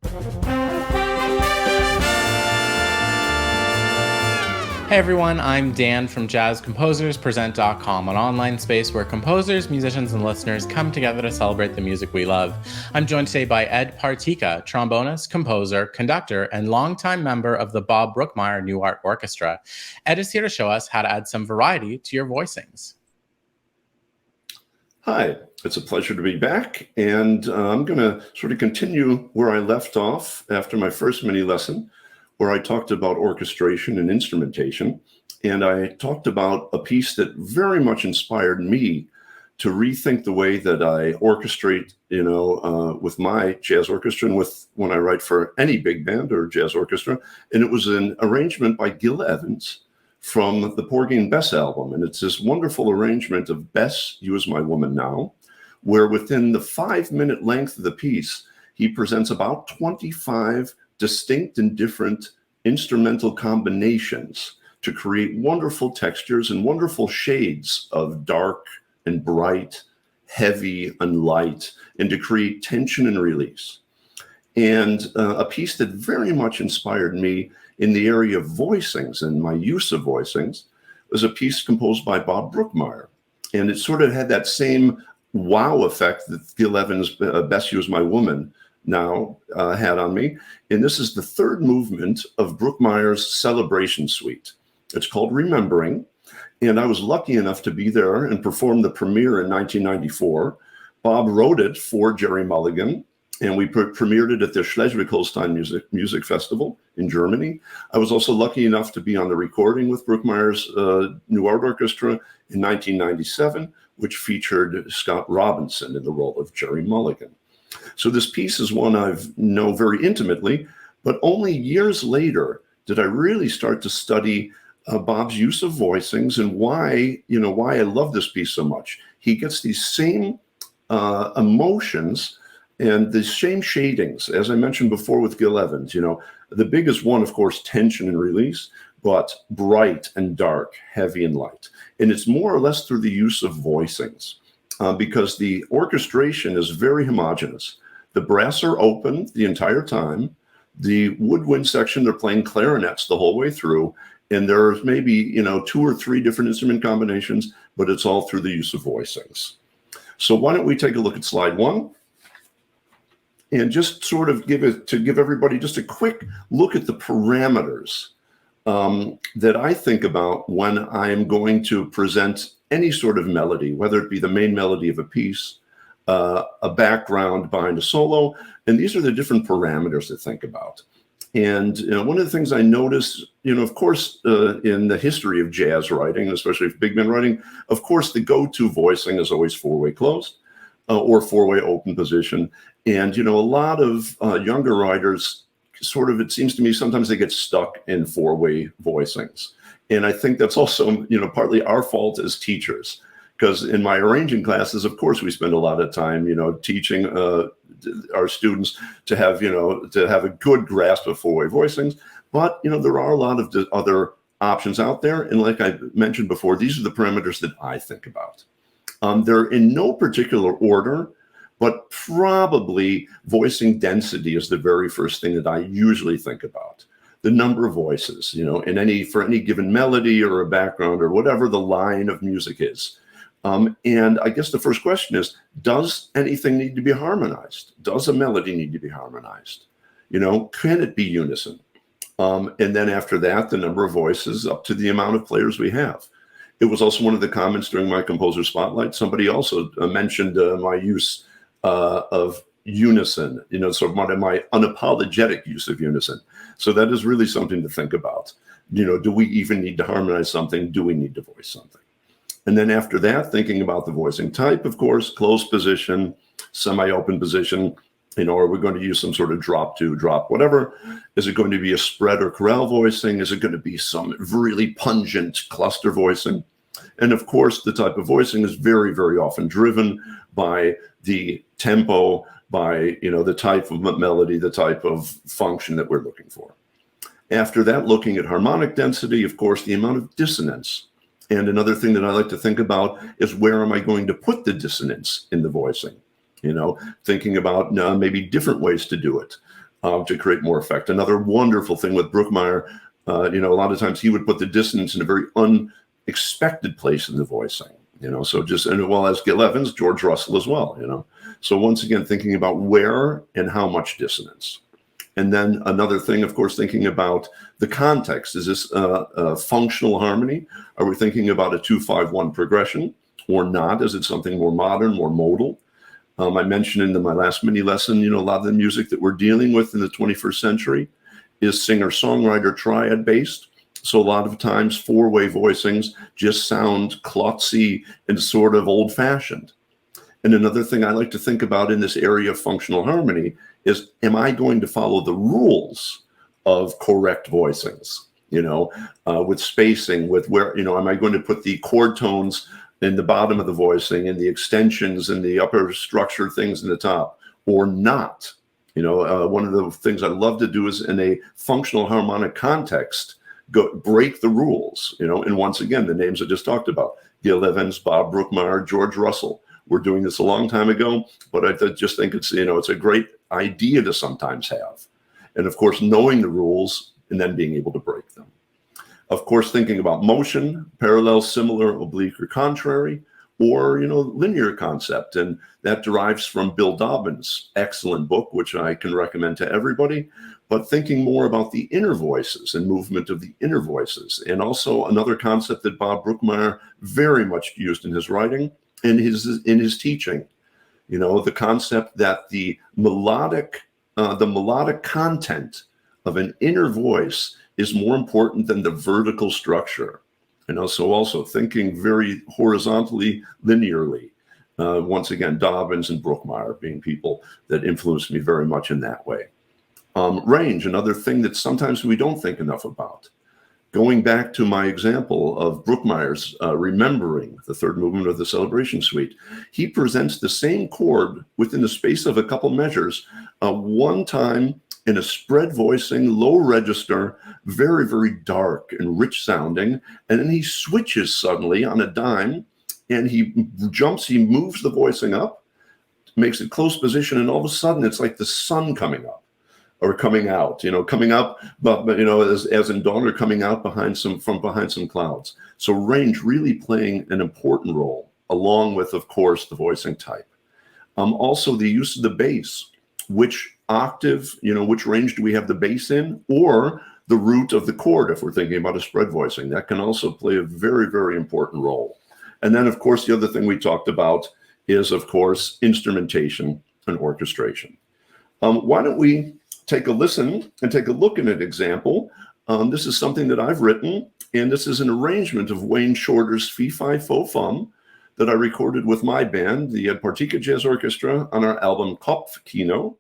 Hey everyone, I'm Dan from JazzComposersPresent.com, an online space where composers, musicians, and listeners come together to celebrate the music we love. I'm joined today by Ed Partyka, trombonist, composer, conductor, and longtime member of the Bob Brookmeyer New Art Orchestra. Ed is here to show us how to add some variety to your voicings. Hi, it's a pleasure to be back, and I'm going to sort of continue where I left off after my first mini lesson, where I talked about orchestration and instrumentation. And I talked about a piece that very much inspired me to rethink the way that I orchestrate, with my jazz orchestra and with when I write for any big band or jazz orchestra. And it was an arrangement by Gil Evans from the Porgy and Bess album. And it's this wonderful arrangement of Bess, You Is My Woman Now, where within the 5-minute length of the piece, he presents about 25 distinct and different instrumental combinations to create wonderful textures and wonderful shades of dark and bright, heavy and light, and to create tension and release. And a piece that very much inspired me in the area of voicings and my use of voicings was a piece composed by Bob Brookmeyer. And it sort of had that same wow effect that Gil Evans' Bess, You Is My Woman Now had on me. And this is the third movement of Brookmeyer's Celebration Suite. It's called Remembering. And I was lucky enough to be there and perform the premiere in 1994. Bob wrote it for Jerry Mulligan, and we premiered it at the Schleswig-Holstein Music Festival in Germany. I was also lucky enough to be on the recording with Brookmeyer's New Art Orchestra in 1997, which featured Scott Robinson in the role of Jerry Mulligan. So this piece is one I know very intimately, but only years later did I really start to study Bob's use of voicings and why I love this piece so much. He gets these same emotions and the same shadings, as I mentioned before with Gil Evans. The biggest one, of course, tension and release, but bright and dark, heavy and light. And it's more or less through the use of voicings. Because the orchestration is very homogeneous. The brass are open the entire time. The woodwind section, they're playing clarinets the whole way through. And there's maybe, 2 or 3 different instrument combinations, but it's all through the use of voicings. So why don't we take a look at slide 1 and just sort of give everybody just a quick look at the parameters that I think about when I am going to present any sort of melody, whether it be the main melody of a piece, a background behind a solo. And these are the different parameters to think about. And one of the things I noticed, of course, in the history of jazz writing, especially big band writing, of course, the go-to voicing is always 4-way closed or 4-way open position. And, a lot of younger writers sort of, it seems to me, sometimes they get stuck in 4-way voicings. And I think that's also, partly our fault as teachers, because in my arranging classes, of course, we spend a lot of time, teaching our students to have a good grasp of 4-way voicings. But, there are a lot of other options out there. And like I mentioned before, these are the parameters that I think about. They're in no particular order, but probably voicing density is the very first thing that I usually think about. The number of voices, for any given melody or a background or whatever the line of music is. And I guess the first question is, does anything need to be harmonized? Does a melody need to be harmonized? Can it be unison? And then after that, the number of voices up to the amount of players we have. It was also one of the comments during my composer spotlight. Somebody also mentioned my use of unison, sort of my unapologetic use of unison. So that is really something to think about. Do we even need to harmonize something? Do we need to voice something? And then after that, thinking about the voicing type, of course, closed position, semi-open position, are we going to use some sort of drop, whatever? Is it going to be a spread or chorale voicing? Is it going to be some really pungent cluster voicing? And of course, the type of voicing is very, very often driven by the tempo, by the type of melody, the type of function that we're looking for. After that, looking at harmonic density, of course, the amount of dissonance. And another thing that I like to think about is where am I going to put the dissonance in the voicing? Thinking about maybe different ways to do it. to create more effect. Another wonderful thing with Brookmeyer, a lot of times he would put the dissonance in a very unexpected place in the voicing, so just, and well as Gil Evans, George Russell as well, So once again, thinking about where and how much dissonance. And then another thing, of course, thinking about the context. Is this a functional harmony? Are we thinking about a 2-5-1 progression or not? Is it something more modern, more modal? I mentioned in my last mini lesson, a lot of the music that we're dealing with in the 21st century is singer-songwriter triad based. So a lot of times 4-way voicings just sound klutzy and sort of old-fashioned. And another thing I like to think about in this area of functional harmony is, am I going to follow the rules of correct voicings? With spacing, with where, am I going to put the chord tones in the bottom of the voicing and the extensions and the upper structure things in the top, or not? One of the things I love to do is in a functional harmonic context, break the rules, and once again, the names I just talked about, Gil Evans, Bob Brookmeyer, George Russell. We're doing this a long time ago, but I just think it's, it's a great idea to sometimes have. And of course, knowing the rules and then being able to break them. Of course, thinking about motion, parallel, similar, oblique, or contrary, or, linear concept. And that derives from Bill Dobbin's excellent book, which I can recommend to everybody, but thinking more about the inner voices and movement of the inner voices. And also another concept that Bob Brookmeyer very much used in his writing, in his teaching, the concept that the melodic content of an inner voice is more important than the vertical structure. So also thinking very horizontally, linearly. Once again, Dobbins and Brookmeyer being people that influenced me very much in that way. Range, another thing that sometimes we don't think enough about. Going back to my example of Brookmeyer's remembering the third movement of the Celebration Suite, he presents the same chord within the space of a couple measures, one time in a spread voicing, low register, very, very dark and rich sounding, and then he switches suddenly on a dime, and he moves the voicing up, makes it close position, and all of a sudden it's like the sun coming up. Or coming out, coming up, but as in dawn, or coming out from behind some clouds. So range really playing an important role, along with, of course, the voicing type. Also the use of the bass, which octave, which range do we have the bass in, or the root of the chord if we're thinking about a spread voicing. That can also play a very, very important role. And then, of course, the other thing we talked about is, of course, instrumentation and orchestration. Why don't we take a listen and take a look at an example. This is something that I've written, and this is an arrangement of Wayne Shorter's Fee-Fi-Fo-Fum that I recorded with my band, the Ed Partyka Jazz Orchestra, on our album Kopfkino.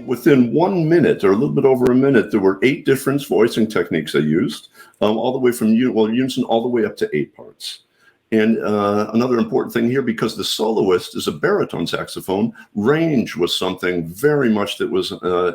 Within 1 minute, or a little bit over a minute, there were 8 different voicing techniques I used, all the way from unison all the way up to 8 parts. And another important thing here, because the soloist is a baritone saxophone, range was something very much that was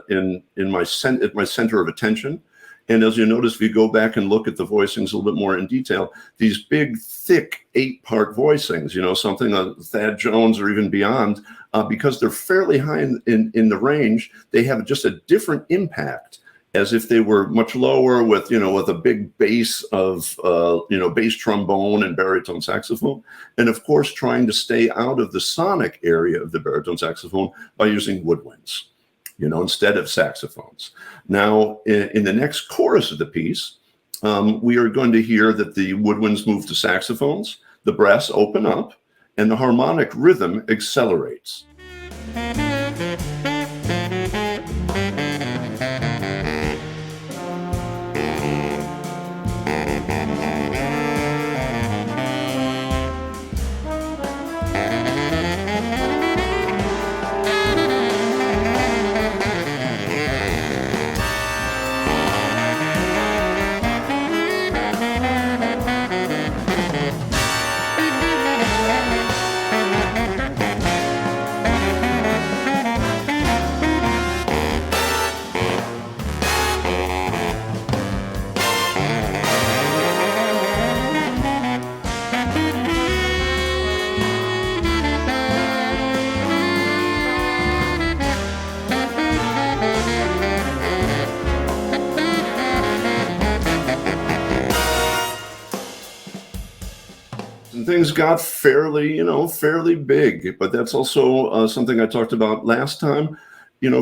in my center of attention. And as you notice, if you go back and look at the voicings a little bit more in detail, these big, thick 8-part voicings, something like Thad Jones or even beyond, because they're fairly high in the range, they have just a different impact as if they were much lower with a big bass of, bass trombone and baritone saxophone. And of course, trying to stay out of the sonic area of the baritone saxophone by using woodwinds, instead of saxophones. Now, in the next chorus of the piece, we are going to hear that the woodwinds move to saxophones, the brass open up, and the harmonic rhythm accelerates. Things got fairly big, but that's also something I talked about last time.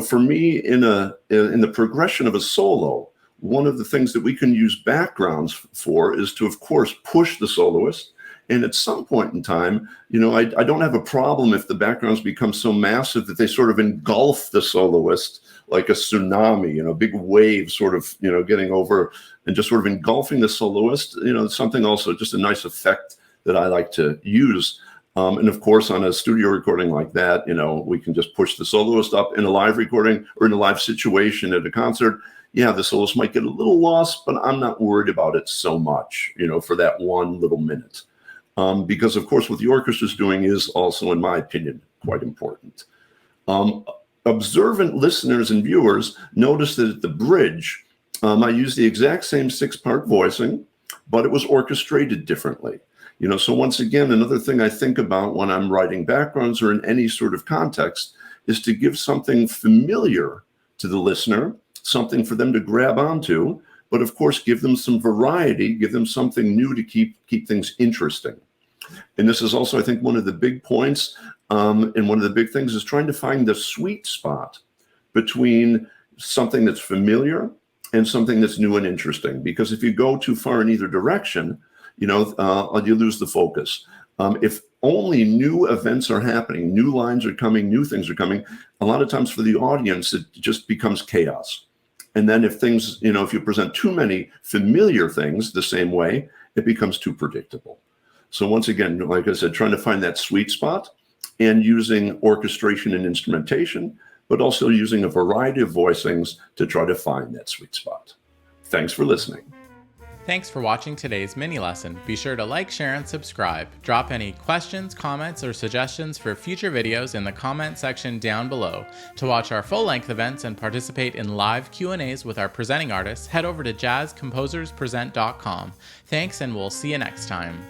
For me, in the progression of a solo, one of the things that we can use backgrounds for is to, of course, push the soloist. And at some point in time, I don't have a problem if the backgrounds become so massive that they sort of engulf the soloist like a tsunami, big wave sort of, getting over and just sort of engulfing the soloist. Something also just a nice effect that I like to use. And of course, on a studio recording like that, we can just push the soloist up. In a live recording or in a live situation at a concert, the soloist might get a little lost, but I'm not worried about it so much, for that one little minute. Because of course, what the orchestra is doing is also, in my opinion, quite important. Observant listeners and viewers notice that at the bridge, I use the exact same 6-part voicing, but it was orchestrated differently. So once again, another thing I think about when I'm writing backgrounds or in any sort of context is to give something familiar to the listener, something for them to grab onto, but of course, give them some variety, give them something new to keep things interesting. And this is also, I think, one of the big points, and one of the big things is trying to find the sweet spot between something that's familiar and something that's new and interesting. Because if you go too far in either direction, you lose the focus. If only new events are happening, new lines are coming, new things are coming, a lot of times for the audience, it just becomes chaos. And then if things, if you present too many familiar things the same way, it becomes too predictable. So once again, like I said, trying to find that sweet spot and using orchestration and instrumentation, but also using a variety of voicings to try to find that sweet spot. Thanks for listening. Thanks for watching today's mini lesson. Be sure to like, share, and subscribe. Drop any questions, comments, or suggestions for future videos in the comment section down below. To watch our full-length events and participate in live Q&As with our presenting artists, head over to jazzcomposerspresent.com. Thanks, and we'll see you next time.